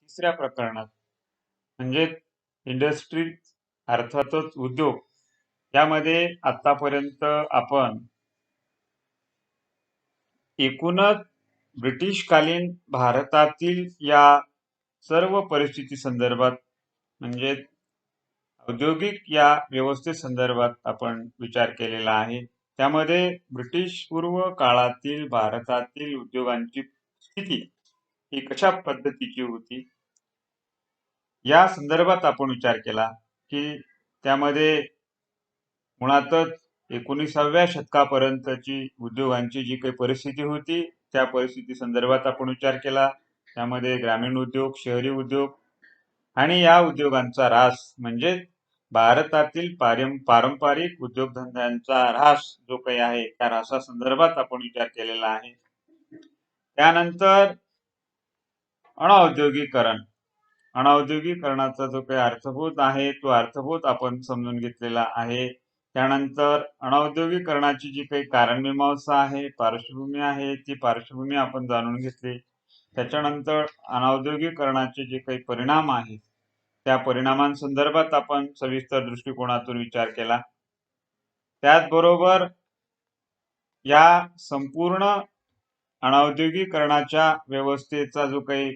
तिसऱ्या प्रकरणात म्हणजे इंडस्ट्री अर्थातच उद्योग यामध्ये आतापर्यंत आपण एकूणच ब्रिटिशकालीन भारतातील या सर्व परिस्थिती संदर्भात म्हणजे औद्योगिक या व्यवस्थेसंदर्भात आपण विचार केलेला आहे. त्यामध्ये ब्रिटिश पूर्व काळातील भारतातील उद्योगांची स्थिती ही कशा पद्धतीची होती या संदर्भात आपण विचार केला की त्यामध्ये मुळातच 19व्या शतकापर्यंतची उद्योगांची जी काही परिस्थिती होती त्या परिस्थिती संदर्भात आपण विचार केला. त्यामध्ये ग्रामीण उद्योग, शहरी उद्योग आणि या उद्योगांचा ऱ्हास म्हणजे भारतातील पारंपरिक उद्योगधंद्यांचा ऱ्हास जो काही आहे त्या ऱ्हासासंदर्भात आपण विचार केलेला आहे. त्यानंतर अनौद्योगिकरणाचा जो काही अर्थभूत आहे तो अर्थभूत आपण समजून घेतलेला आहे. त्यानंतर अनौद्योगिकरणाची जी काही कारणमीमांसा आहे, पार्श्वभूमी आहे, ती पार्श्वभूमी आपण जाणून घेतली. त्याच्यानंतर अनौद्योगिकरणाचे जे काही परिणाम आहेत त्या परिणामांसंदर्भात आपण सविस्तर दृष्टिकोनातून विचार केला. त्याचबरोबर या संपूर्ण अनौद्योगिकरणाच्या व्यवस्थेचा जो काही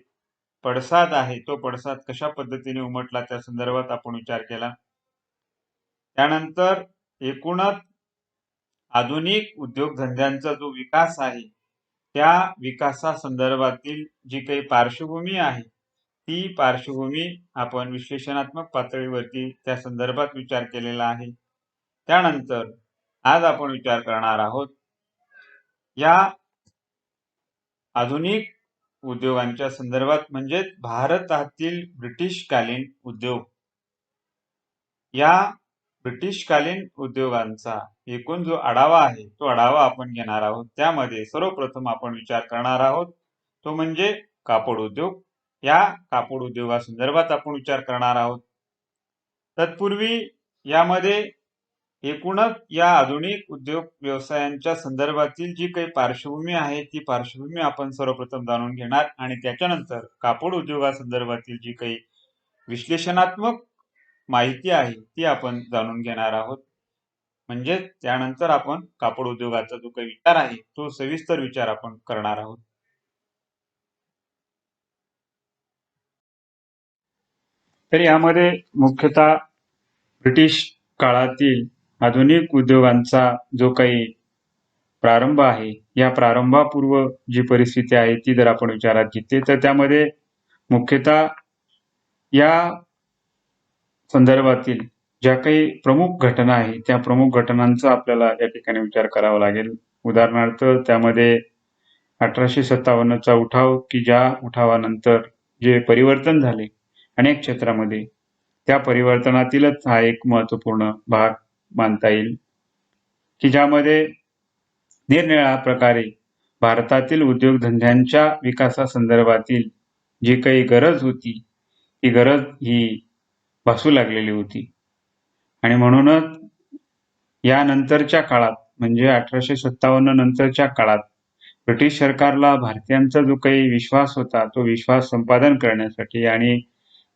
पडसाद आहे तो पडसाद कशा पद्धतीने उमटला त्या संदर्भात आपण विचार केला. त्यानंतर एकूणच आधुनिक उद्योगधंद्यांचा जो विकास आहे त्या विकासासंदर्भातील जी काही पार्श्वभूमी आहे ती पार्श्वभूमी आपण विश्लेषणात्मक पातळीवरती त्या संदर्भात विचार केलेला आहे. त्यानंतर आज आपण विचार करणार आहोत या आधुनिक उद्योगांच्या संदर्भात म्हणजे भारतातील ब्रिटिशकालीन उद्योग या ब्रिटिशकालीन उद्योगांचा एकूण जो आढावा आहे तो आढावा आपण घेणार आहोत. त्यामध्ये सर्वप्रथम आपण विचार करणार आहोत तो म्हणजे कापड उद्योग. या कापड उद्योगासंदर्भात आपण विचार करणार आहोत. तत्पूर्वी यामध्ये एकूणच या आधुनिक उद्योग व्यवसायांच्या संदर्भातील जी काही पार्श्वभूमी आहे ती पार्श्वभूमी आपण सर्वप्रथम जाणून घेणार आणि त्याच्यानंतर कापड उद्योगासंदर्भातील जी काही विश्लेषणात्मक माहिती आहे ती आपण जाणून घेणार आहोत. म्हणजे त्यानंतर आपण कापड उद्योगाचा जो काही विचार आहे तो सविस्तर विचार आपण करणार आहोत. तर यामध्ये मुख्यतः ब्रिटिश काळातील आधुनिक उद्योगांचा जो काही प्रारंभ आहे या प्रारंभापूर्व जी परिस्थिती आहे ती जर आपण विचारात घेतली तर त्यामध्ये मुख्यतः या संदर्भातील ज्या काही प्रमुख घटना आहेत त्या प्रमुख घटनांचा आपल्याला या ठिकाणी विचार करावा लागेल. उदाहरणार्थ त्यामध्ये 1857चा उठाव की ज्या उठावानंतर जे परिवर्तन झाले अनेक क्षेत्रामध्ये त्या परिवर्तनातीलच हा एक महत्वपूर्ण भाग मानता येईल की ज्यामध्ये निरनिराळ्या प्रकारे भारतातील उद्योगधंद्यांच्या विकासासंदर्भातील जी काही गरज होती ती गरज ही भासू लागलेली होती आणि म्हणूनच यानंतरच्या काळात म्हणजे 1857 नंतरच्या काळात ब्रिटिश सरकारला भारतीयांचा जो काही विश्वास होता तो विश्वास संपादन करण्यासाठी आणि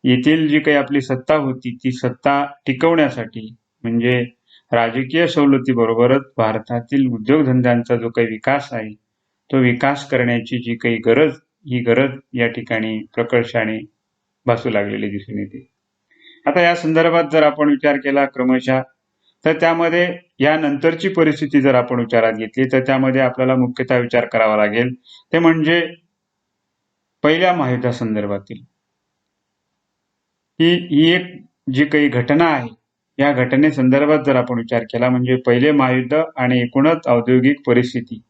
येथील जी काही आपली सत्ता होती ती सत्ता टिकवण्यासाठी म्हणजे राजकीय सवलतीबरोबरच भारतातील उद्योगधंद्यांचा जो काही विकास आहे तो विकास करण्याची जी काही गरज ही गरज या ठिकाणी प्रकर्षाने भासू लागलेली दिसून येते. आता या संदर्भात जर आपण विचार केला क्रमशः तर त्यामध्ये या नंतरची परिस्थिती जर आपण विचारात घेतली तर त्यामध्ये आपल्याला मुख्यतः विचार करावा लागेल ते म्हणजे पहिल्या महायुद्धासंदर्भातील ही एक जी काही घटना आहे या घटनेसंदर्भात जर आपण विचार केला म्हणजे पहिले महायुद्ध आणि एकूणच औद्योगिक परिस्थिती.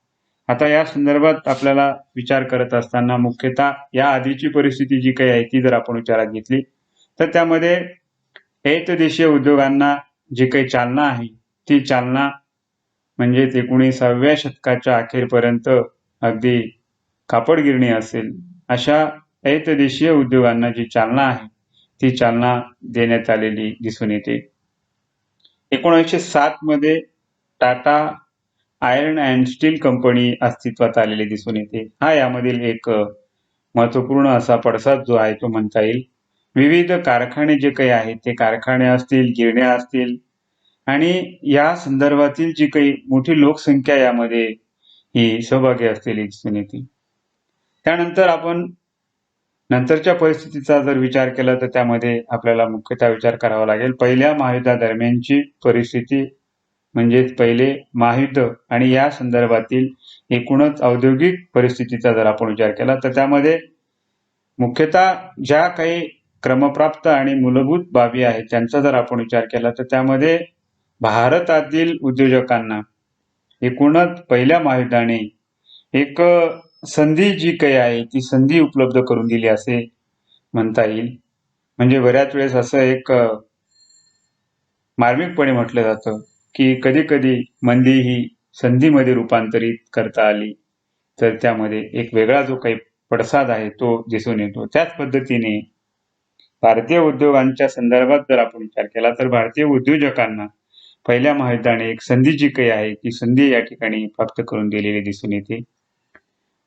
आता या संदर्भात आपल्याला विचार करत असताना मुख्यतः या आधीची परिस्थिती जी काही आहे ती जर आपण विचारात घेतली तर त्यामध्ये एकदेशीय उद्योगांना जी काही चालना आहे ती चालना म्हणजे 19व्या शतकाच्या अखेरपर्यंत अगदी कापड गिरणी असेल अशा एकदेशीय उद्योगांना जी चालना आहे ती चालना देण्यात आलेली दिसून येते. 1907 मध्ये Tata iron and still company अस्तित्वात आलेली दिसून येते. हा यामधील एक महत्वपूर्ण असा पडसाद जो आहे तो म्हणता येईल. विविध कारखाने जे काही आहेत ते कारखाने असतील, गिरण्या असतील आणि या संदर्भातील जी काही मोठी लोकसंख्या यामध्ये ही सहभागी असलेली दिसून येते. त्यानंतर आपण नंतरच्या परिस्थितीचा जर विचार केला तर त्यामध्ये आपल्याला मुख्यतः विचार करावा लागेल पहिल्या महायुद्धादरम्यानची परिस्थिती, म्हणजेच पहिले महायुद्ध आणि या संदर्भातील एकूणच औद्योगिक परिस्थितीचा जर आपण विचार केला तर त्यामध्ये मुख्यतः ज्या काही क्रमप्राप्त आणि मूलभूत बाबी आहेत त्यांचा जर आपण विचार केला तर त्यामध्ये भारतातील उद्योजकांना एकूणच पहिल्या महायुद्धाने एक संधी जी काही आहे ती संधी उपलब्ध करून दिली असे म्हणता येईल. म्हणजे बऱ्याच वेळेस असं एक मार्मिकपणे म्हटलं जातं की कधी कधी मंदी ही संधीमध्ये रूपांतरित करता आली तर त्यामध्ये एक वेगळा जो काही पडसाद आहे तो दिसून येतो. त्याच पद्धतीने भारतीय उद्योगांच्या संदर्भात जर आपण विचार केला तर भारतीय उद्योजकांना पहिल्या महायुद्धाने एक संधी जी काही आहे ती संधी या ठिकाणी प्राप्त करून दिलेली दिसून येते.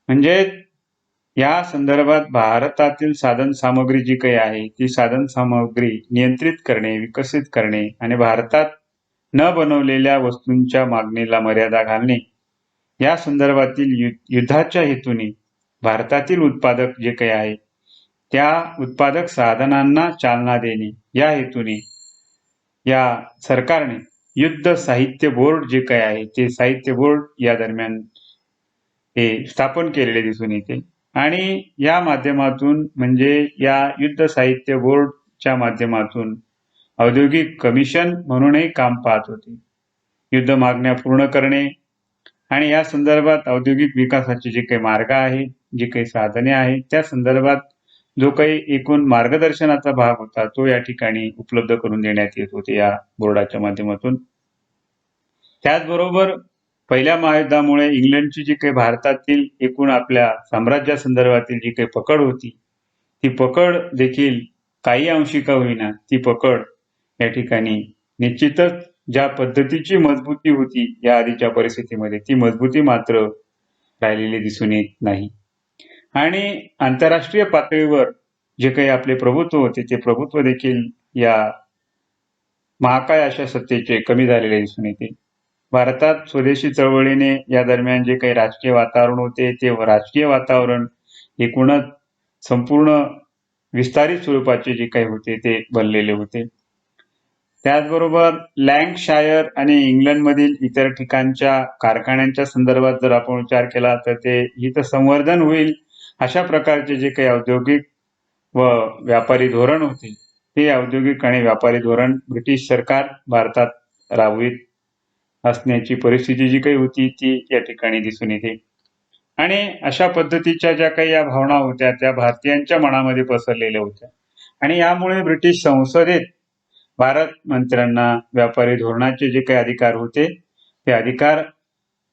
म्हणजे या संदर्भात भारतातील साधन सामग्री जी काही आहे ती साधन सामग्री नियंत्रित करणे, विकसित करणे आणि भारतात न बनवलेल्या वस्तूंच्या मागणीला मर्यादा घालणे या संदर्भातील युद्धाच्या हेतूने भारतातील उत्पादक जे काही आहे त्या उत्पादक साधनांना चालना देणे या हेतूने या सरकारने युद्ध साहित्य बोर्ड जे काही आहे ते साहित्य बोर्ड या दरम्यान हे स्थापन केलेले दिसून येते. आणि या माध्यमातून म्हणजे या युद्ध साहित्य बोर्डच्या माध्यमातून औद्योगिक कमिशन म्हणूनही काम पाहत होते. युद्ध मागण्या पूर्ण करणे आणि या संदर्भात औद्योगिक विकासाचे जे काही मार्ग आहेत, जे काही साधने आहेत त्या संदर्भात जो काही एकूण मार्गदर्शनाचा भाग होता तो या ठिकाणी उपलब्ध करून देण्यात येत होते या बोर्डाच्या माध्यमातून. त्याचबरोबर पहिल्या महायुद्धामुळे इंग्लंडची जी काही भारतातील एकूण आपल्या साम्राज्यासंदर्भातील जी काही पकड होती ती पकड देखील काही अंशी का होईना ती पकड या ठिकाणी निश्चितच ज्या पद्धतीची मजबूती होती या आधीच्या परिस्थितीमध्ये ती मजबूती मात्र राहिलेली दिसून येत नाही. आणि आंतरराष्ट्रीय पातळीवर जे काही आपले प्रभुत्व होते ते प्रभुत्व देखील या महाकाय अशा सत्तेचे कमी झालेले दिसून येते. भारतात स्वदेशी चळवळीने या दरम्यान जे काही राजकीय वातावरण होते ते राजकीय वातावरण एकूणच संपूर्ण विस्तारित स्वरूपाचे जे काही होते ते बनलेले होते. त्याचबरोबर लँकशायर आणि इंग्लंडमधील इतर ठिकाणच्या कारखान्यांच्या संदर्भात जर आपण विचार केला तर ते हितसंवर्धन होईल अशा प्रकारचे जे काही औद्योगिक व व्यापारी धोरण होते ते औद्योगिक आणि व्यापारी धोरण ब्रिटिश सरकार भारतात राबवित असण्याची परिस्थिती जी काही होती ती या ठिकाणी दिसून येते. आणि अशा पद्धतीच्या ज्या काही या भावना होत्या त्या भारतीयांच्या मनामध्ये पसरलेल्या होत्या आणि यामुळे ब्रिटिश संसदेत भारत मंत्र्यांना व्यापारी धोरणाचे जे काही अधिकार होते ते अधिकार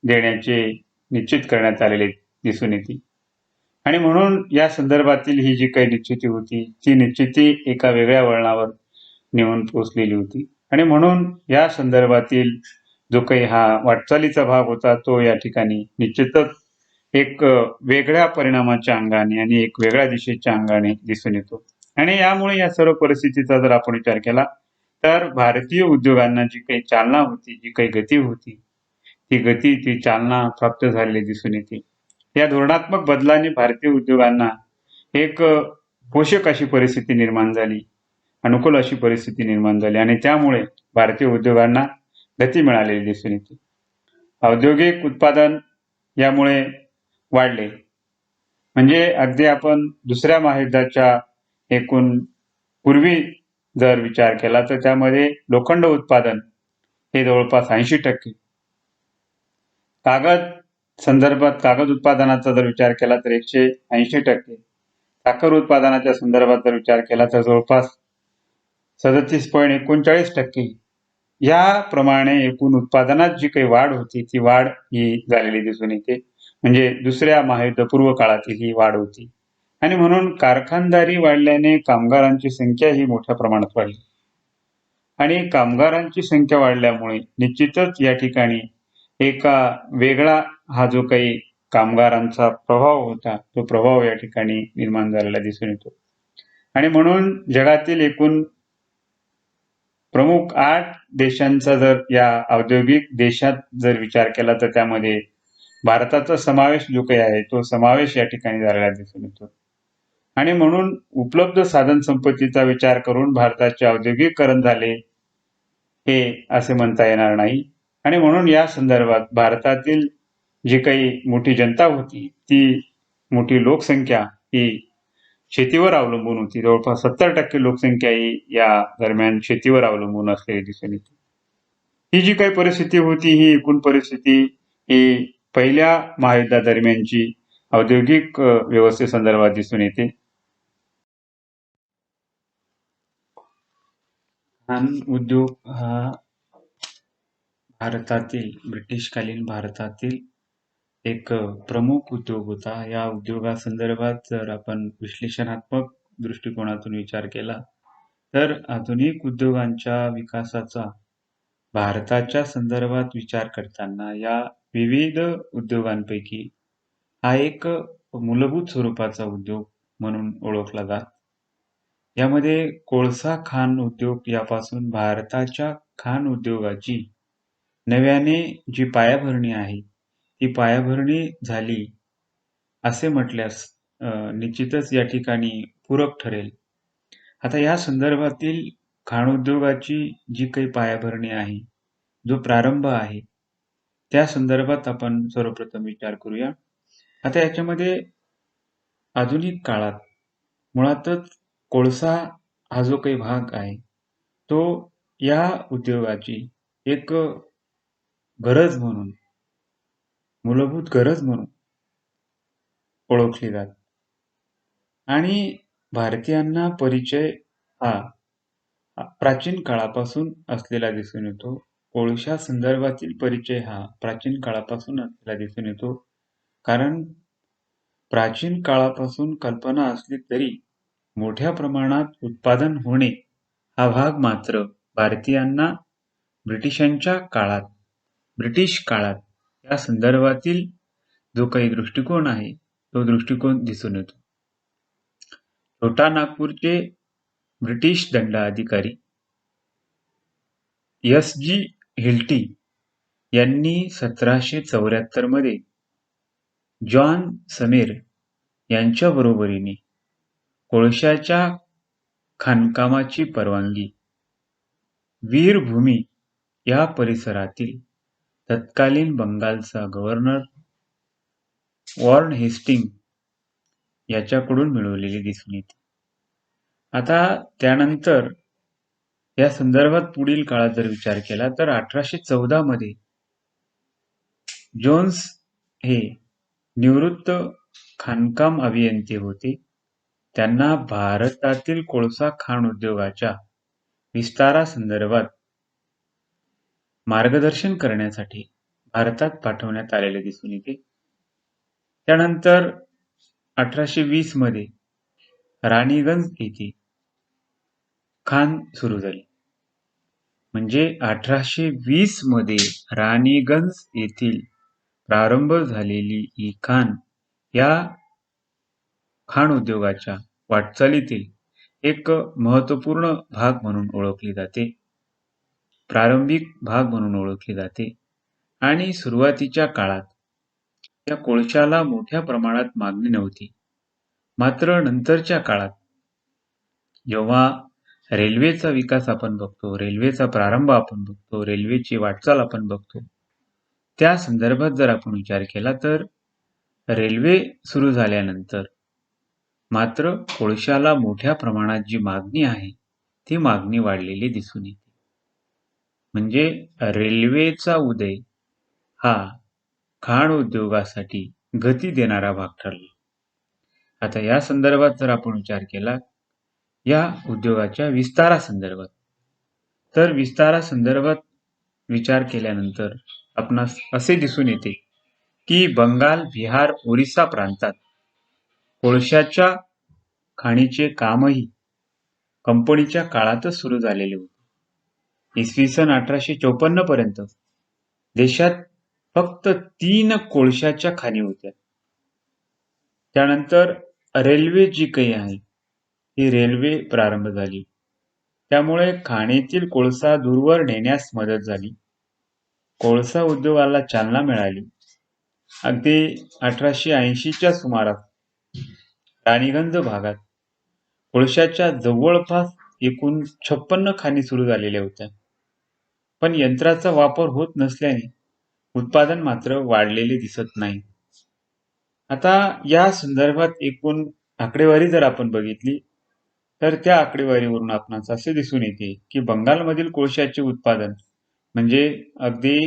देण्याचे निश्चित करण्यात आलेले दिसून येते. आणि म्हणून या संदर्भातील ही जी काही निश्चिती होती ती निश्चिती एका वेगळ्या वळणावर नेऊन पोहोचलेली होती. आणि म्हणून या संदर्भातील जो काही हा वाटचालीचा भाग होता तो या ठिकाणी निश्चितच एक वेगळ्या परिणामाच्या अंगाने आणि एक वेगळ्या दिशेच्या अंगाने दिसून येतो. आणि यामुळे या सर्व परिस्थितीचा जर आपण विचार केला तर भारतीय उद्योगांना जी काही चालना होती, जी काही गती होती ती चालना प्राप्त झालेली दिसून येते. या धोरणात्मक बदलाने भारतीय उद्योगांना एक पोषक अशी परिस्थिती निर्माण झाली, अनुकूल अशी परिस्थिती निर्माण झाली आणि त्यामुळे भारतीय उद्योगांना गती मिळालेली दिसून येते. औद्योगिक उत्पादन यामुळे वाढले. म्हणजे अगदी आपण दुसऱ्या महायुद्धाच्या एकूण पूर्वी जर विचार केला तर त्यामध्ये लोखंड उत्पादन हे जवळपास 80%, कागद संदर्भात कागद उत्पादनाचा जर विचार केला तर 180%, साखर उत्पादनाच्या संदर्भात जर विचार केला तर जवळपास 37.39%. याप्रमाणे एकूण उत्पादनात जी काही वाढ होती ती वाढ ही झालेली दिसून येते. म्हणजे दुसऱ्या महायुद्धपूर्व काळातील ही वाढ होती. आणि म्हणून कारखानदारी वाढल्याने कामगारांची संख्या ही मोठ्या प्रमाणात वाढली आणि कामगारांची संख्या वाढल्यामुळे निश्चितच या ठिकाणी एका वेगळा हा जो काही कामगारांचा प्रभाव होता, तो प्रभाव या ठिकाणी निर्माण झालेला दिसून येतो. आणि म्हणून जगातील एकूण प्रमुख 8 देशांचा जर या औद्योगिक देशात जर विचार केला तर त्यामध्ये भारताचा समावेश जो काही आहे तो समावेश या ठिकाणी झालेला दिसून येतो. आणि म्हणून उपलब्ध साधन संपत्तीचा विचार करून भारताचे औद्योगिकरण झाले हे असे म्हणता येणार नाही. आणि म्हणून या संदर्भात भारतातील जी काही मोठी जनता होती, ती मोठी लोकसंख्या ही शेतीवर अवलंबून होती. जवळपास 70% लोकसंख्या ही या दरम्यान शेतीवर अवलंबून असलेली दिसून येते. ही जी काही परिस्थिती होती, ही एकूण परिस्थिती ही पहिल्या महायुद्धादरम्यानची औद्योगिक व्यवस्थेसंदर्भात दिसून येते. खाण उद्योग हा भारतातील ब्रिटिशकालीन भारतातील एक प्रमुख उद्योग होता. या उद्योगासंदर्भात जर आपण विश्लेषणात्मक दृष्टिकोनातून विचार केला तर आधुनिक उद्योगांच्या विकासाचा भारताच्या संदर्भात विचार करताना या विविध उद्योगांपैकी हा एक मूलभूत स्वरूपाचा उद्योग म्हणून ओळखला जात. यामध्ये कोळसा खाण उद्योग यापासून भारताच्या खाण उद्योगाची नव्याने जी पायाभरणी आहे ती पायाभरणी झाली असे म्हटल्यास निश्चितच या ठिकाणी पूरक ठरेल. आता या संदर्भातील खाण उद्योगाची जी काही पायाभरणी आहे, जो प्रारंभ आहे, त्या संदर्भात आपण सर्वप्रथम विचार करूया. आता याच्यामध्ये आधुनिक काळात मुळातच कोळसा हा जो काही भाग आहे तो या उद्योगाची एक गरज म्हणून, मूलभूत गरज म्हणून ओळखली जाते. आणि भारतीयांना परिचय हा प्राचीन काळापासून असलेला दिसून येतो. कोळशा संदर्भातील परिचय हा प्राचीन काळापासून असलेला दिसून येतो. कारण प्राचीन काळापासून कल्पना असली तरी मोठ्या प्रमाणात उत्पादन होणे हा भाग मात्र भारतीयांना ब्रिटिश काळात या संदर्भातील जो काही दृष्टिकोन आहे तो दृष्टिकोन दिसून येतो. छोटा नागपूरचे ब्रिटिश दंडाधिकारी एस.जी. हिल्टी यांनी 1774 मध्ये जॉन समेर यांच्या बरोबरीने कोळशाच्या खाणकामाची परवानगी वीरभूमी या परिसरातील तत्कालीन बंगालचा गव्हर्नर वॉर्न हेस्टिंग याच्याकडून मिळवलेली दिसून येते. आता त्यानंतर या संदर्भात पुढील काळात जर विचार केला तर 1814 मध्ये जोन्स हे निवृत्त खाणकाम अभियंते होते. त्यांना भारतातील कोळसा खाण उद्योगाच्या विस्तारासंदर्भात मार्गदर्शन करण्यासाठी भारतात पाठवण्यात आलेले दिसून येते. त्यानंतर 1820 मध्ये राणीगंज येथे खाण सुरू झाली. म्हणजे 1820 मध्ये राणीगंज येथील प्रारंभ झालेली ही खाण या खाण उद्योगाच्या वाटचालीतील एक महत्त्वपूर्ण भाग म्हणून ओळखली जाते, प्रारंभिक भाग म्हणून ओळखली जाते. आणि सुरुवातीच्या काळात या कोळशाला मोठ्या प्रमाणात मागणी नव्हती. मात्र नंतरच्या काळात जेव्हा रेल्वेचा विकास आपण बघतो, रेल्वेचा प्रारंभ आपण बघतो, रेल्वेची वाटचाल आपण बघतो, त्या संदर्भात जर आपण विचार केला तर रेल्वे सुरू झाल्यानंतर मात्र कोळशाला मोठ्या प्रमाणात जी मागणी आहे ती मागणी वाढलेली दिसून येते. म्हणजे रेल्वेचा उदय हा खाण उद्योगासाठी गती देणारा भाग ठरला. आता या संदर्भात जर आपण विचार केला या उद्योगाच्या विस्तारासंदर्भात, तर विस्तारासंदर्भात विचार केल्यानंतर आपणास असे दिसून येते की बंगाल, बिहार, ओरिसा प्रांतात कोळशाच्या खाणीचे कामही कंपनीच्या काळातच सुरू झालेले होते. इसवी सन 1854 पर्यंत देशात फक्त 3 कोळशाच्या खाणी होत्या. त्यानंतर रेल्वे जी काही आहे ही रेल्वे प्रारंभ झाली. त्यामुळे खाणीतील कोळसा दूरवर नेण्यास मदत झाली. कोळसा उद्योगाला चालना मिळाली. अगदी 1880च्या सुमारास राणीगंज भागात कोळशाच्या जवळपास एकूण 56 खाणी सुरू झालेल्या होत्या. पण यंत्राचा वापर होत नसल्याने उत्पादन मात्र वाढलेले दिसत नाही. आता या संदर्भात एकूण आकडेवारी जर आपण बघितली तर त्या आकडेवारीवरून आपणास असे दिसून येते की बंगालमधील कोळशाचे उत्पादन म्हणजे अगदी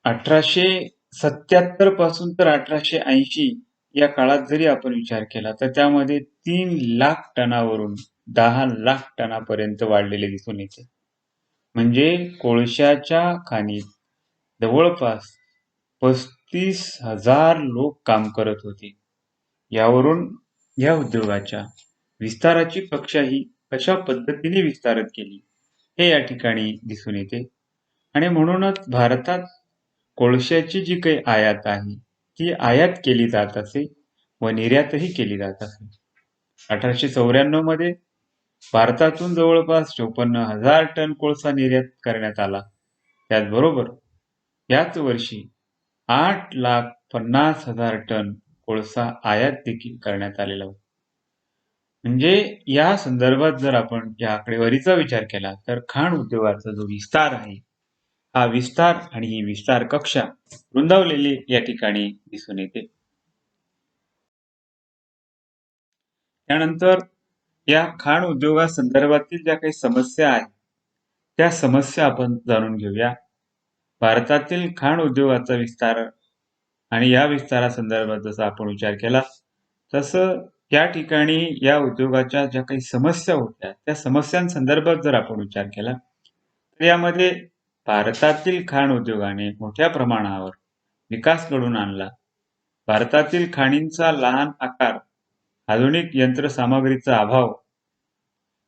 1877 पासून तर 1880 या काळात जरी आपण विचार केला तर त्यामध्ये 3 लाख टनावरून 10 लाख टनापर्यंत वाढलेले दिसून येते. म्हणजे कोळशाच्या खाणीत जवळपास 35,000 लोक काम करत होते. यावरून या उद्योगाच्या विस्ताराची कक्षाही कशा पद्धतीने विस्तारत केली हे या ठिकाणी दिसून येते. आणि म्हणूनच भारतात कोळशाची जी काही आयात आहे ती आयात केली जात असे व निर्यातही केली जात असे. 1894 मध्ये भारतातून जवळपास 54,000 टन कोळसा निर्यात करण्यात आला. त्याचबरोबर याच वर्षी 8,50,000 टन कोळसा आयात देखील करण्यात आलेला होता. म्हणजे या संदर्भात जर आपण या आकडेवारीचा विचार केला तर खाण उद्योगाचा जो विस्तार आहे हा विस्तार आणि ही विस्तार कक्षा रुंदावलेली या ठिकाणी दिसून येते. त्यानंतर या खाण उद्योगासंदर्भातील ज्या काही समस्या आहेत त्या समस्या आपण जाणून घेऊया. भारतातील खाण उद्योगाचा विस्तार आणि या विस्तारासंदर्भात जसा आपण विचार केला तसं या ठिकाणी या उद्योगाच्या ज्या काही समस्या होत्या त्या समस्यांसंदर्भात जर आपण विचार केला तर यामध्ये भारतातील खाण उद्योगाने मोठ्या प्रमाणावर विकास घडवून आणला. भारतातील खाणींचा लहान आकार, आधुनिक यंत्रसामग्रीचा अभाव,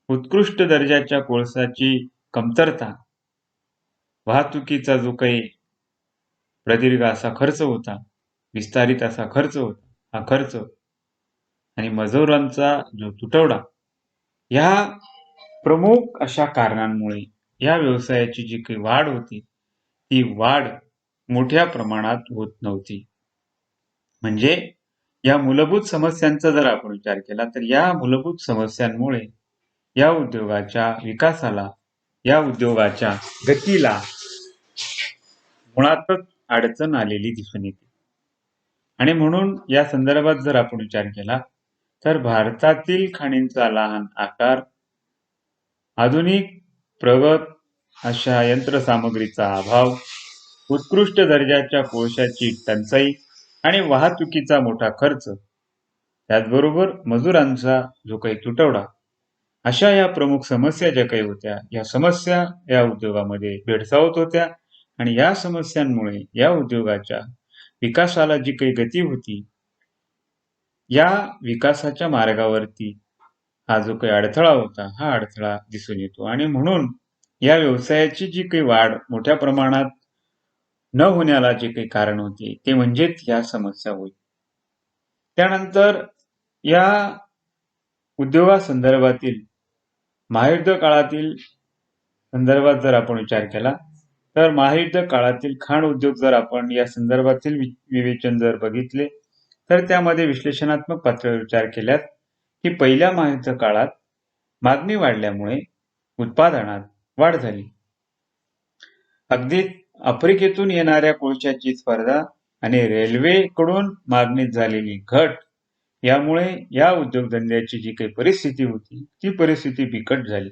उत्कृष्ट दर्जाच्या कोळशाची कमतरता, वाहतुकीचा जो काही प्रदीर्घ असा खर्च होता, विस्तारित असा खर्च होता, हा खर्च आणि मजुरांचा जो तुटवडा या प्रमुख अशा कारणांमुळे या व्यवसायाची जी काही वाढ होती ती वाढ मोठ्या प्रमाणात होत नव्हती. म्हणजे या मूलभूत समस्यांचा जर आपण विचार केला तर या मूलभूत समस्यांमुळे या उद्योगाच्या विकासाला, या उद्योगाच्या गतीला मुळातच अडचण आलेली दिसून येते. आणि म्हणून या संदर्भात जर आपण विचार केला तर भारतातील खाणींचा लहान आकार, आधुनिक प्रगत अशा यंत्रसामग्रीचा अभाव, उत्कृष्ट दर्जाच्या कोळशाची टंचाई आणि वाहतुकीचा मोठा खर्च, त्याचबरोबर मजुरांचा जो काही तुटवडा, अशा या प्रमुख समस्या ज्या काही होत्या या समस्या या उद्योगामध्ये भेडसावत होत्या. आणि या समस्यांमुळे या उद्योगाच्या विकासाला जी काही गती होती या विकासाच्या मार्गावरती हा जो काही अडथळा होता हा अडथळा दिसून येतो. आणि म्हणून या व्यवसायाची जी काही वाढ मोठ्या प्रमाणात न होण्याला जे काही कारण होते ते म्हणजेच या समस्या होईल. त्यानंतर या उद्योगासंदर्भातील महायुद्ध काळातील संदर्भात जर आपण विचार केला तर महायुद्ध काळातील खाण उद्योग जर आपण या संदर्भातील विवेचन जर बघितले तर त्यामध्ये विश्लेषणात्मक पातळीवर विचार केल्यास की पहिल्या महायुद्ध काळात मागणी वाढल्यामुळे उत्पादनात वाढ झाली. अगदी आफ्रिकेतून येणाऱ्या कोळशाची स्पर्धा आणि रेल्वेकडून मागणीत झालेली घट यामुळे या उद्योगधंद्याची जी काही परिस्थिती होती ती परिस्थिती बिकट झाली.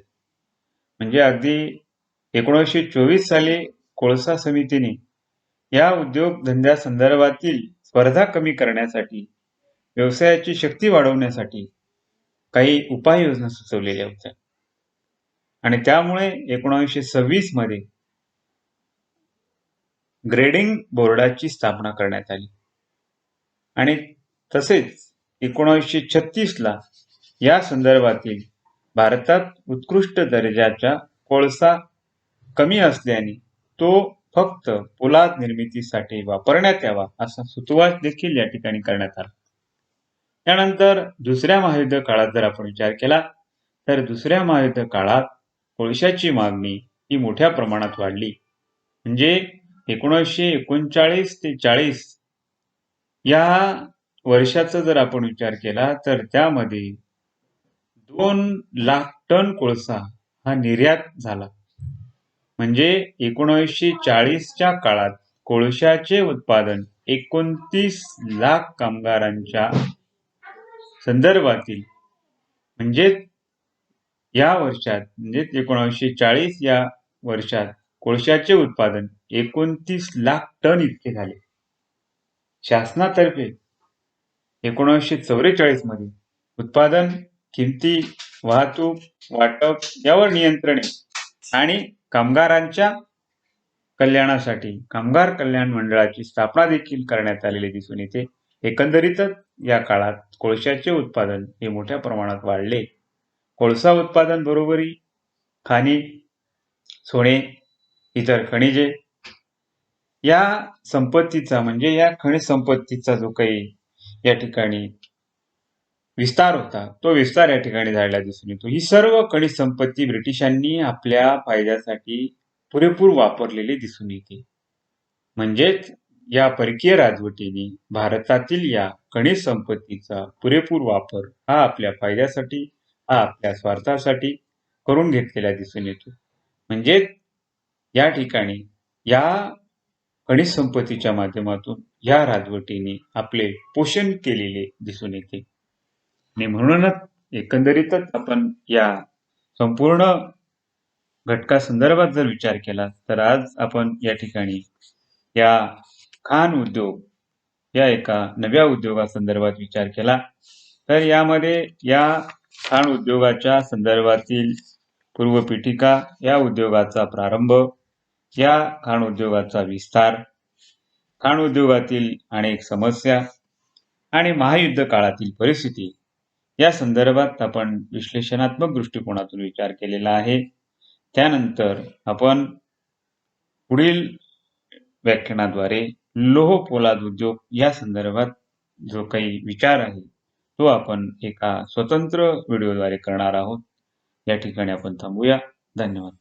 म्हणजे अगदी 1924 साली कोळसा समितीने या उद्योगधंद्यासंदर्भातील स्पर्धा कमी करण्यासाठी, व्यवसायाची शक्ती वाढवण्यासाठी काही उपाययोजना सुचवलेल्या होत्या. आणि त्यामुळे 1926 मध्ये ग्रेडिंग बोर्डाची स्थापना करण्यात आली. आणि तसेच 1936 ला या संदर्भातील भारतात उत्कृष्ट दर्जाचा कोळसा कमी असल्याने तो फक्त पोलाद निर्मितीसाठी वापरण्यात यावा असा सुतोवाच देखील या ठिकाणी करण्यात आला. त्यानंतर दुसऱ्या महायुद्ध काळात जर आपण विचार केला तर दुसऱ्या महायुद्ध काळात कोळशाची मागणी ही मोठ्या प्रमाणात वाढली. म्हणजे 1939 ते 40 या वर्षाचा जर आपण विचार केला तर त्यामध्ये 2 लाख टन कोळसा हा निर्यात झाला. म्हणजे 1940च्या काळात कोळशाचे उत्पादन 29 लाख कामगारांच्या संदर्भातील म्हणजे या वर्षात म्हणजे 1940 या वर्षात कोळशाचे उत्पादन 29 लाख टन इतके झाले. शासनातर्फे 1944 मध्ये उत्पादन, किमती, वाहतूक, वाटप यावर नियंत्रणे आणि कामगारांच्या कल्याणासाठी कामगार कल्याण मंडळाची स्थापना देखील करण्यात आलेली दिसून येते. एकंदरीतच या काळात कोळशाचे उत्पादन हे मोठ्या प्रमाणात वाढले. कोळसा उत्पादन बरोबरी खाणी, सोने, इतर खनिजे या संपत्तीचा म्हणजे या खनिज संपत्तीचा जो काही या ठिकाणी विस्तार होता तो विस्तार या ठिकाणी झालेला दिसून येतो. ही सर्व खनिज संपत्ती ब्रिटिशांनी आपल्या फायद्यासाठी पुरेपूर वापरलेली दिसून येते. म्हणजेच या परकीय राजवटीने भारतातील या खनिज संपत्तीचा पुरेपूर वापर हा आपल्या फायद्यासाठी हा आपल्या स्वार्थासाठी करून घेतलेला दिसून येतो. म्हणजे या ठिकाणी या खनिज संपत्तीच्या माध्यमातून या राजवटीने आपले पोषण केलेले दिसून येते. आणि म्हणूनच एकंदरीतच आपण या संपूर्ण घटकासंदर्भात जर विचार केला तर आज आपण या ठिकाणी या खाण उद्योग या एका नव्या उद्योगासंदर्भात विचार केला. तर यामध्ये या खाण उद्योगाच्या संदर्भातील पूर्वपीठिका, या उद्योगाचा प्रारंभ, या खाण उद्योगाचा विस्तार, खाण उद्योगातील अनेक समस्या आणि महायुद्ध काळातील परिस्थिती या संदर्भात आपण विश्लेषणात्मक दृष्टिकोनातून विचार केलेला आहे. त्यानंतर आपण पुढील व्याख्यानाद्वारे लोह पोलाद उद्योग या संदर्भात जो काही विचार आहे तो आपण एका स्वतंत्र व्हिडिओद्वारे करणार आहोत. या ठिकाणी आपण थांबूया. धन्यवाद.